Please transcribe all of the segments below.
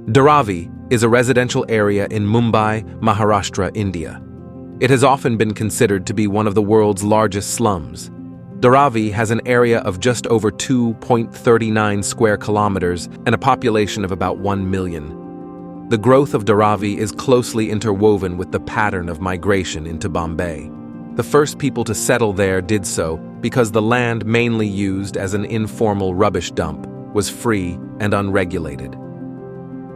Dharavi is a residential area in Mumbai, Maharashtra, India. It has often been considered to be one of the world's largest slums. Dharavi has an area of just over 2.39 square kilometers and a population of about 1 million. The growth of Dharavi is closely interwoven with the pattern of migration into Bombay. The first people to settle there did so because the land, mainly used as an informal rubbish dump, was free and unregulated.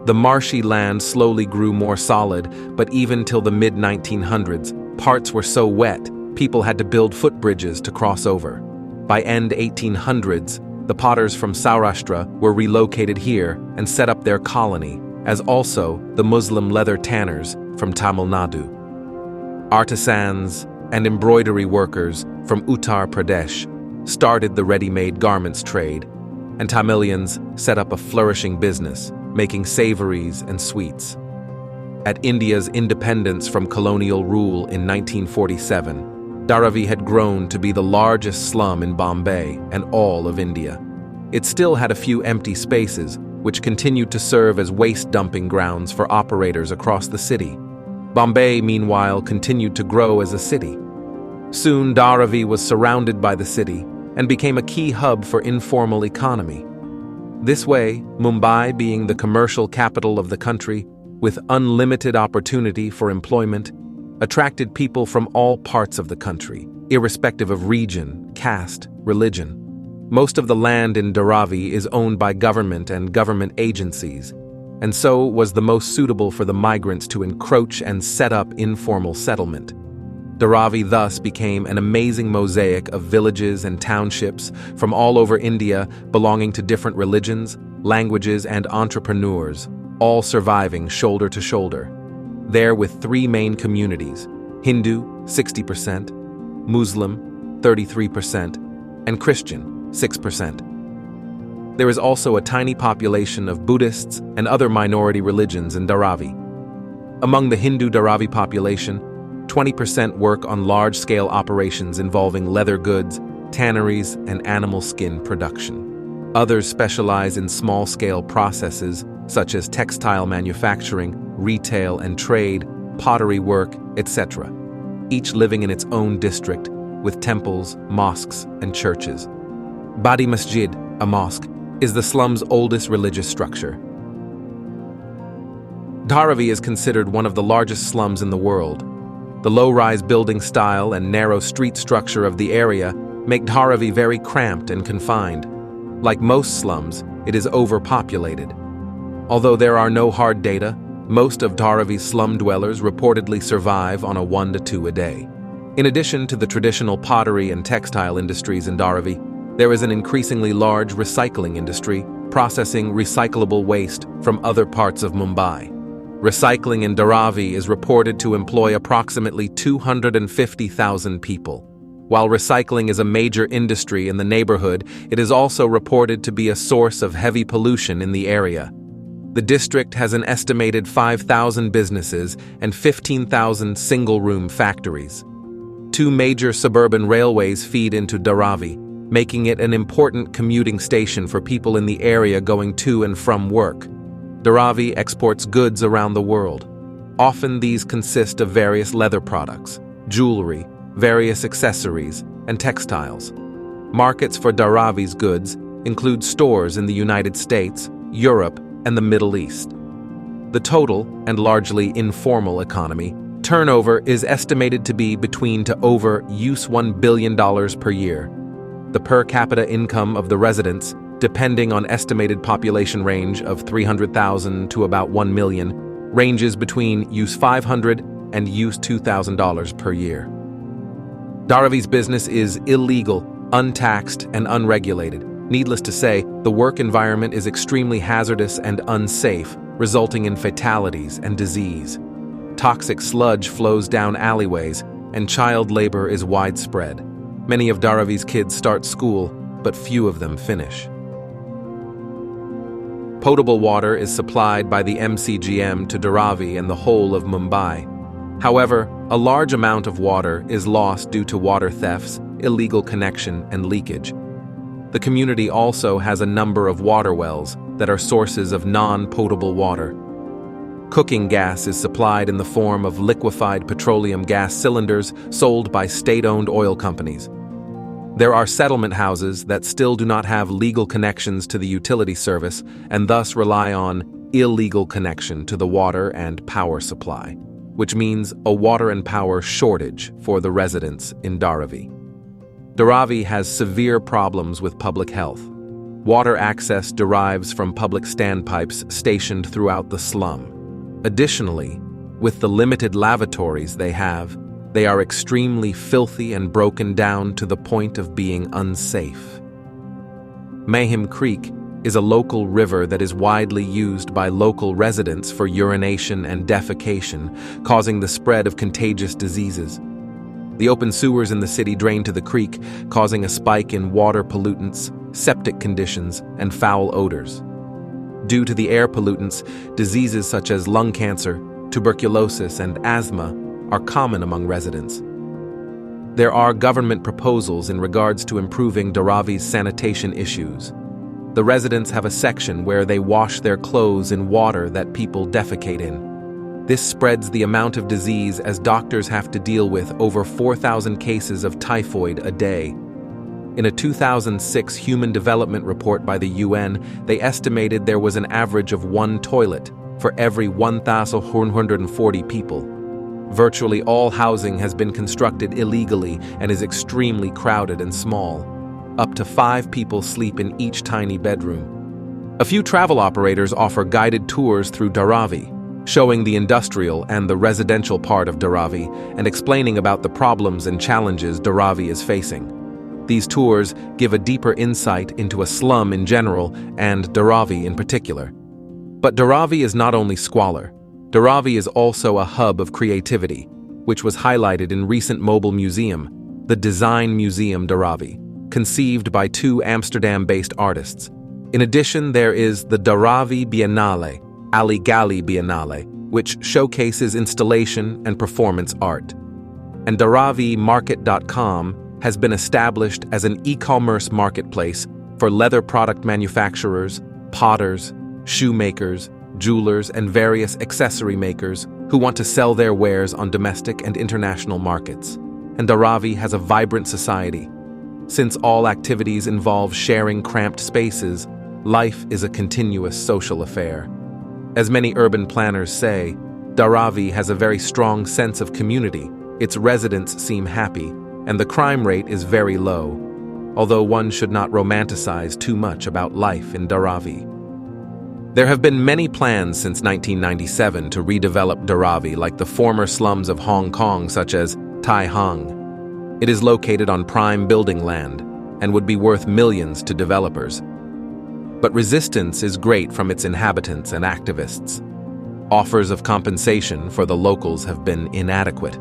The marshy land slowly grew more solid, but even till the mid-1900s, parts were so wet, people had to build footbridges to cross over. By end 1800s, the potters from Saurashtra were relocated here and set up their colony, as also the Muslim leather tanners from Tamil Nadu. Artisans and embroidery workers from Uttar Pradesh started the ready-made garments trade, and Tamilians set up a flourishing business, making savories and sweets. At India's independence from colonial rule in 1947, Dharavi had grown to be the largest slum in Bombay and all of India. It still had a few empty spaces, which continued to serve as waste dumping grounds for operators across the city. Bombay, meanwhile, continued to grow as a city. Soon, Dharavi was surrounded by the city and became a key hub for informal economy. This way, Mumbai, being the commercial capital of the country, with unlimited opportunity for employment, attracted people from all parts of the country, irrespective of region, caste, religion. Most of the land in Dharavi is owned by government and government agencies, and so was the most suitable for the migrants to encroach and set up informal settlement. Dharavi thus became an amazing mosaic of villages and townships from all over India belonging to different religions, languages, and entrepreneurs, all surviving shoulder to shoulder. There with three main communities: Hindu, 60%, Muslim, 33%, and Christian, 6%. There is also a tiny population of Buddhists and other minority religions in Dharavi. Among the Hindu Dharavi population, 20% work on large-scale operations involving leather goods, tanneries, and animal skin production. Others specialize in small-scale processes such as textile manufacturing, retail and trade, pottery work, etc., each living in its own district with temples, mosques, and churches. Badi Masjid, a mosque, is the slum's oldest religious structure. Dharavi is considered one of the largest slums in the world. The low-rise building style and narrow street structure of the area make Dharavi very cramped and confined. Like most slums, it is overpopulated. Although there are no hard data, most of Dharavi's slum dwellers reportedly survive on a 1 to 2 a day. In addition to the traditional pottery and textile industries in Dharavi, there is an increasingly large recycling industry processing recyclable waste from other parts of Mumbai. Recycling in Dharavi is reported to employ approximately 250,000 people. While recycling is a major industry in the neighborhood, it is also reported to be a source of heavy pollution in the area. The district has an estimated 5,000 businesses and 15,000 single-room factories. 2 major suburban railways feed into Dharavi, making it an important commuting station for people in the area going to and from work. Dharavi exports goods around the world. Often these consist of various leather products, jewelry, various accessories, and textiles. Markets for Dharavi's goods include stores in the United States, Europe, and the Middle East. The total, and largely informal economy, turnover is estimated to be between to over $1 billion per year. The per capita income of the residents, depending on estimated population range of 300,000 to about 1 million, ranges between $500 and $2,000 per year. Dharavi's business is illegal, untaxed, and unregulated. Needless to say, the work environment is extremely hazardous and unsafe, resulting in fatalities and disease. Toxic sludge flows down alleyways, and child labor is widespread. Many of Dharavi's kids start school, but few of them finish. Potable water is supplied by the MCGM to Dharavi and the whole of Mumbai. However, a large amount of water is lost due to water thefts, illegal connection, and leakage. The community also has a number of water wells that are sources of non-potable water, Cooking gas is supplied in the form of liquefied petroleum gas cylinders sold by state-owned oil companies. There are settlement houses that still do not have legal connections to the utility service and thus rely on illegal connection to the water and power supply, which means a water and power shortage for the residents in Dharavi. Dharavi has severe problems with public health. Water access derives from public standpipes stationed throughout the slum. Additionally, with the limited lavatories they have, they are extremely filthy and broken down to the point of being unsafe. Mahim Creek is a local river that is widely used by local residents for urination and defecation, causing the spread of contagious diseases. The open sewers in the city drain to the creek, causing a spike in water pollutants, septic conditions, and foul odors. Due to the air pollutants, diseases such as lung cancer, tuberculosis, and asthma are common among residents. There are government proposals in regards to improving Dharavi's sanitation issues. The residents have a section where they wash their clothes in water that people defecate in. This spreads the amount of disease as doctors have to deal with over 4,000 cases of typhoid a day. In a 2006 Human Development Report by the UN, they estimated there was an average of one toilet for every 1,140 people. Virtually all housing has been constructed illegally and is extremely crowded and small. Up to 5 people sleep in each tiny bedroom. A few travel operators offer guided tours through Dharavi, showing the industrial and the residential part of Dharavi and explaining about the problems and challenges Dharavi is facing. These tours give a deeper insight into a slum in general and Dharavi in particular. But Dharavi is not only squalor. Dharavi is also a hub of creativity, which was highlighted in recent mobile museum, the Design Museum Dharavi, conceived by 2 Amsterdam-based artists. In addition, there is the Dharavi Biennale, Ali Gali Biennale, which showcases installation and performance art. And DharaviMarket.com has been established as an e-commerce marketplace for leather product manufacturers, potters, shoemakers, jewelers, and various accessory makers who want to sell their wares on domestic and international markets. And Dharavi has a vibrant society. Since all activities involve sharing cramped spaces, life is a continuous social affair. As many urban planners say, Dharavi has a very strong sense of community. Its residents seem happy, and the crime rate is very low, although one should not romanticize too much about life in Dharavi. There have been many plans since 1997 to redevelop Dharavi, like the former slums of Hong Kong, such as Tai Hang. It is located on prime building land and would be worth millions to developers. But resistance is great from its inhabitants and activists. Offers of compensation for the locals have been inadequate.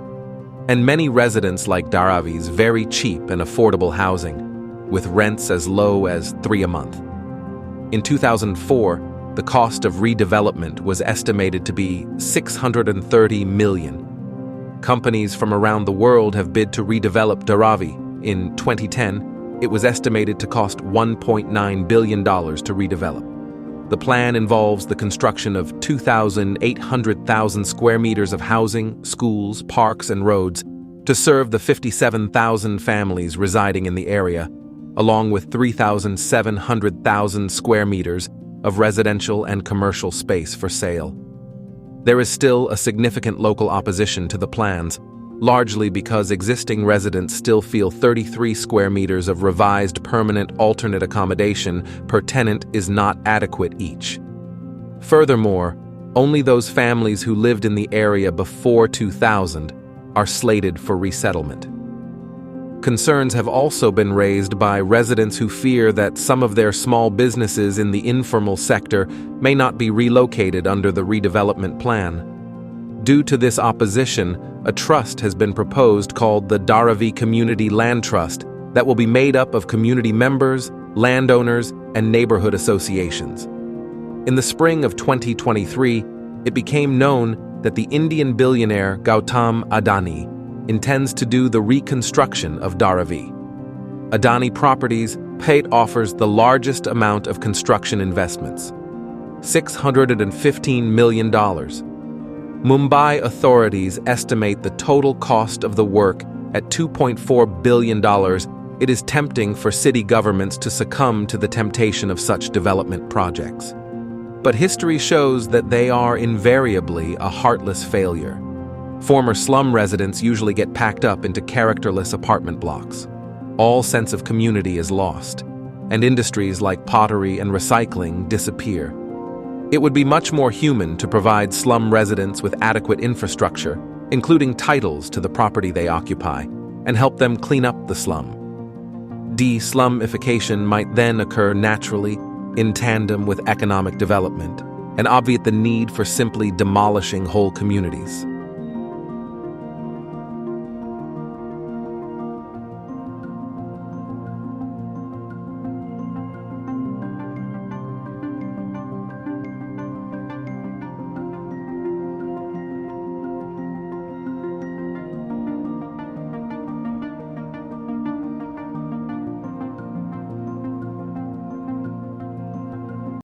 And many residents like Dharavi's very cheap and affordable housing, with rents as low as $3 a month. In 2004, the cost of redevelopment was estimated to be $630 million. Companies from around the world have bid to redevelop Dharavi. In 2010, it was estimated to cost $1.9 billion to redevelop. The plan involves the construction of 2,800,000 square meters of housing, schools, parks, and roads to serve the 57,000 families residing in the area, along with 3,700,000 square meters of residential and commercial space for sale. There is still a significant local opposition to the plans, largely because existing residents still feel 33 square meters of revised permanent alternate accommodation per tenant is not adequate each. Furthermore, only those families who lived in the area before 2000 are slated for resettlement. Concerns have also been raised by residents who fear that some of their small businesses in the informal sector may not be relocated under the redevelopment plan. Due to this opposition, a trust has been proposed called the Dharavi Community Land Trust that will be made up of community members, landowners, and neighborhood associations. In the spring of 2023, it became known that the Indian billionaire Gautam Adani intends to do the reconstruction of Dharavi. Adani Properties offers the largest amount of construction investments, $615 million, Mumbai authorities estimate the total cost of the work at $2.4 billion. It is tempting for city governments to succumb to the temptation of such development projects. But history shows that they are invariably a heartless failure. Former slum residents usually get packed up into characterless apartment blocks. All sense of community is lost, and industries like pottery and recycling disappear. It would be much more human to provide slum residents with adequate infrastructure, including titles to the property they occupy, and help them clean up the slum. De-slumification might then occur naturally, in tandem with economic development, and obviate the need for simply demolishing whole communities.